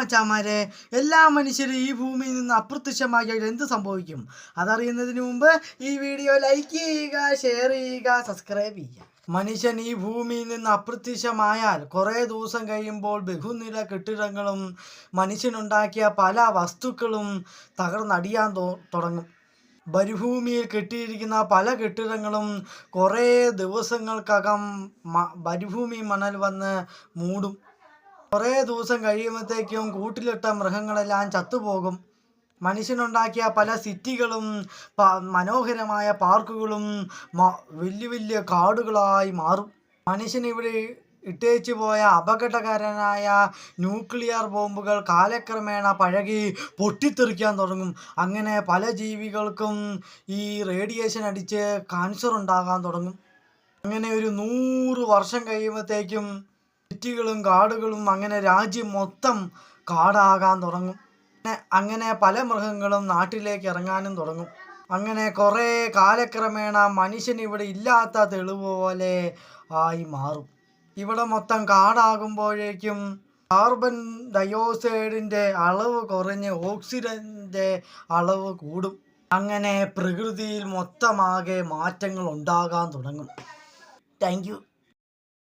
മച്ചാമാരെ, എല്ലാ മനുഷ്യരും ഈ ഭൂമിയിൽ നിന്ന് അപ്രത്യക്ഷമാക്കിയാൽ എന്ത് സംഭവിക്കും? അതറിയുന്നതിന് മുമ്പ് ഈ വീഡിയോ ലൈക്ക് ചെയ്യുക, ഷെയർ ചെയ്യുക, സബ്സ്ക്രൈബ് ചെയ്യുക. മനുഷ്യൻ ഈ ഭൂമിയിൽ നിന്ന് അപ്രത്യക്ഷമായാൽ കുറേ ദിവസം കഴിയുമ്പോൾ ബഹുനില കെട്ടിടങ്ങളും മനുഷ്യനുണ്ടാക്കിയ പല വസ്തുക്കളും തകർന്നടിയാൻ തുടങ്ങും. മരുഭൂമിയിൽ കെട്ടിയിരിക്കുന്ന പല കെട്ടിടങ്ങളും കുറേ ദിവസങ്ങൾക്കകം മരുഭൂമി മണൽ വന്ന് മൂടും. കുറേ ദിവസം കഴിയുമ്പോഴത്തേക്കും കൂട്ടിലിട്ട മൃഗങ്ങളെല്ലാം ചത്തുപോകും. മനുഷ്യനുണ്ടാക്കിയ പല സിറ്റികളും മനോഹരമായ പാർക്കുകളും വലിയ വലിയ കാടുകളായി മാറും. മനുഷ്യനിവിടെ ഇട്ടേച്ചു പോയ അപകടകരമായ ന്യൂക്ലിയർ ബോംബുകൾ കാലക്രമേണ പഴകി പൊട്ടിത്തെറിക്കാൻ തുടങ്ങും. അങ്ങനെ പല ജീവികൾക്കും ഈ റേഡിയേഷൻ അടിച്ച് ക്യാൻസർ ഉണ്ടാകാൻ തുടങ്ങും. അങ്ങനെ ഒരു 100 വർഷം കഴിയുമ്പോഴത്തേക്കും സിറ്റികളും കാടുകളും അങ്ങനെ രാജ്യം മൊത്തം കാടാകാൻ തുടങ്ങും. അങ്ങനെ പല മൃഗങ്ങളും നാട്ടിലേക്ക് ഇറങ്ങാനും തുടങ്ങും. അങ്ങനെ കുറേ കാലക്രമേണ മനുഷ്യൻ ഇവിടെ ഇല്ലാത്ത തെളിവ് പോലെ ആയി മാറും. ഇവിടെ മൊത്തം കാടാകുമ്പോഴേക്കും കാർബൺ ഡയോക്സൈഡിൻ്റെ അളവ് കുറഞ്ഞ് ഓക്സിജൻ്റെ അളവ് കൂടും. അങ്ങനെ പ്രകൃതിയിൽ മൊത്തമാകെ മാറ്റങ്ങൾ ഉണ്ടാകാൻ തുടങ്ങും. Thank you.